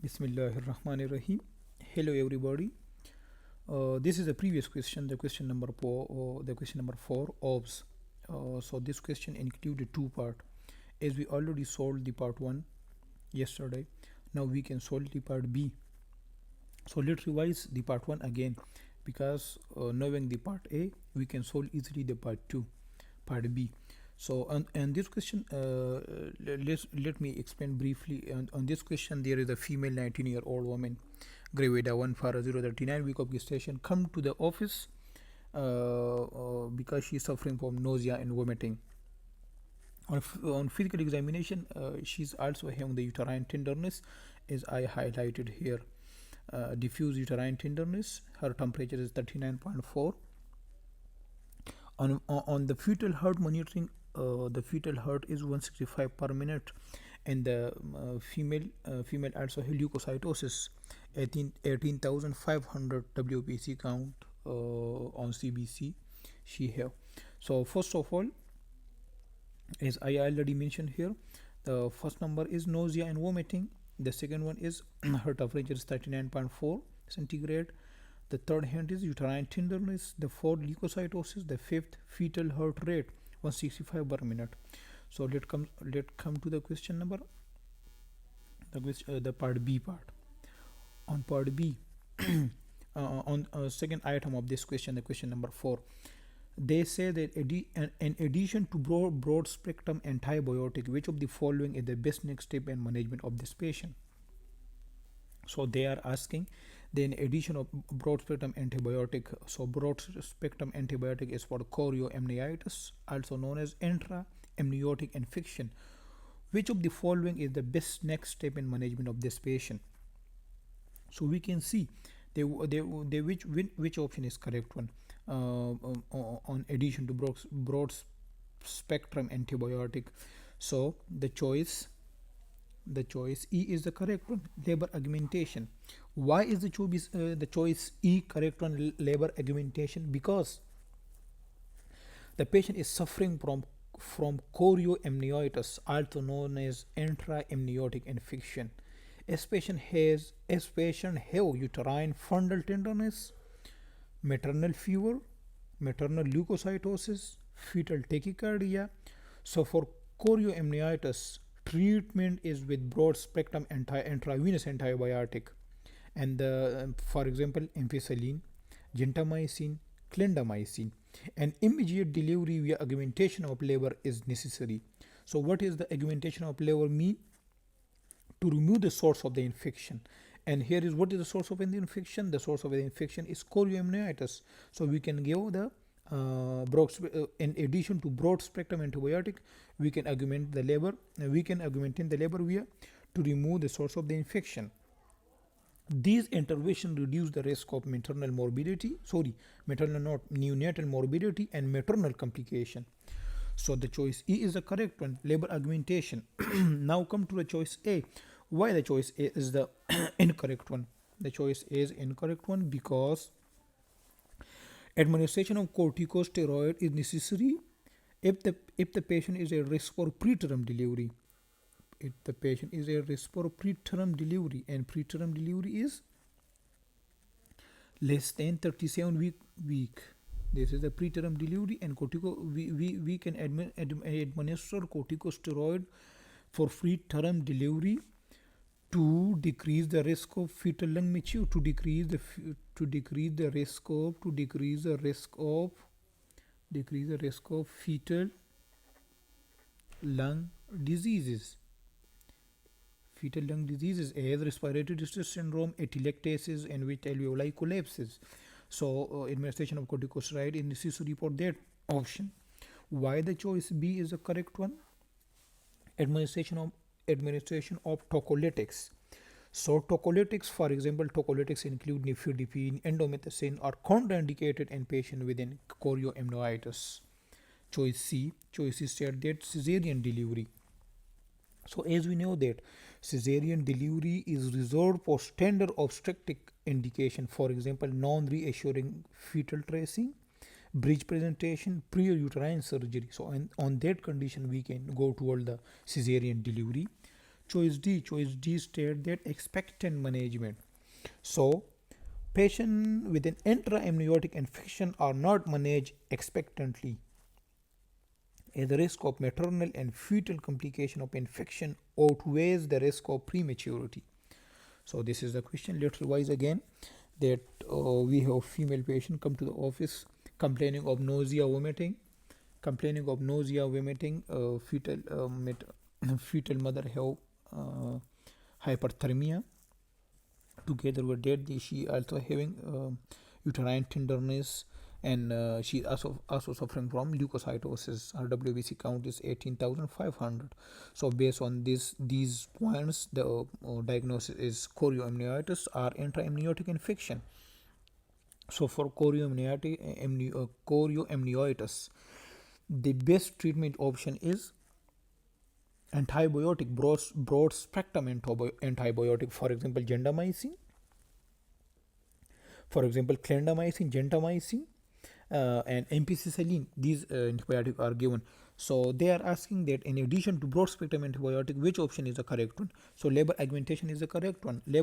Bismillahirrahmanirrahim. Hello everybody. This is the previous question, the question number four, OBS. So this question included two part. As we already solved the part one yesterday, now we can solve the part B. So let's revise the part one again, because knowing the part A, we can solve easily the part two, part B. So on this question, let me explain briefly. On this question, there is a female 19-year-old woman, Gravida 14039, week of gestation, come to the office because she is suffering from nausea and vomiting. On physical examination, she's also having the uterine tenderness, as I highlighted here. Diffuse uterine tenderness. Her temperature is 39.4. On the fetal heart monitoring, the fetal heart is 165 per minute, and the female also has leukocytosis, 18,500 WBC count on CBC she have. So first of all, as I already mentioned here, the first number is nausea and vomiting. The second one is her temperature is 39.4 centigrade. The third hint is uterine tenderness. The fourth, leukocytosis. The fifth, fetal heart rate 165 per minute. So let come to the question number, the part B part. On part B, on second item of this question, the question number 4, they say that in addition to broad spectrum antibiotic, which of the following is the best next step in management of this patient? So they are asking, then addition of broad spectrum antibiotic. So broad spectrum antibiotic is for chorioamnionitis, also known as intra-amniotic infection. Which of the following is the best next step in management of this patient? So we can see which option is correct one. On addition to broad spectrum antibiotic, so the choice E is the correct one, labor augmentation. Why is the choice E correct one, labor augmentation? Because the patient is suffering from chorioamnionitis, also known as intra-amniotic infection. As patient have uterine fundal tenderness, maternal fever, maternal leukocytosis, fetal tachycardia. So for chorioamnionitis, treatment is with broad spectrum intravenous antibiotic, and for example, ampicillin, gentamicin, clindamycin. And immediate delivery via augmentation of labor is necessary. So what is the augmentation of labor mean? To remove the source of the infection. And here is what is the source of the infection. The source of the infection is chorioamnionitis. So we can give the in addition to broad spectrum antibiotic, we can augment the labor. We can augment the labor via to remove the source of the infection. These interventions reduce the risk of neonatal morbidity and maternal complication. So the choice E is the correct one, labor augmentation. Now come to the choice A. Why the choice A is the incorrect one? The choice A is incorrect one because administration of corticosteroid is necessary if the patient is at risk for preterm delivery. If the patient is at risk for preterm delivery, and preterm delivery is less than 37 week. This is the preterm delivery, and we can administer corticosteroid for preterm delivery to decrease the risk of fetal lung mature, to decrease the risk of fetal lung diseases. Fetal lung diseases as respiratory distress syndrome, atelectasis, and which alveoli collapses. So administration of corticosteroid is necessary for that option. Why the choice B is the correct one? Administration of tocolytics. So tocolytics, for example, tocolytics include nifedipine, indomethacin, are contraindicated in patients with chorioamnionitis. Choice C said that cesarean delivery. So as we know that cesarean delivery is reserved for standard obstetric indication, for example, non-reassuring fetal tracing, bridge presentation, pre-uterine surgery. So on that condition, we can go toward the cesarean delivery. choice D state that expectant management. So patients with an intra-amniotic infection are not managed expectantly. The risk of maternal and fetal complication of infection outweighs the risk of prematurity. So this is the question. Let's revise again. That we have female patient come to the office complaining of nausea, vomiting, fetal mother have hyperthermia. Together with that, she also having uterine tenderness, and she also suffering from leukocytosis. Her WBC count is 18,500. So based on these points, the diagnosis is chorioamnionitis or intraamniotic infection. So for chorioamnionitis, the best treatment option is antibiotic, broad spectrum antibiotic, for example clindamycin, gentamicin, and ampicillin. These antibiotics are given. So they are asking that in addition to broad spectrum antibiotic, which option is the correct one? So labor augmentation is the correct one. Labor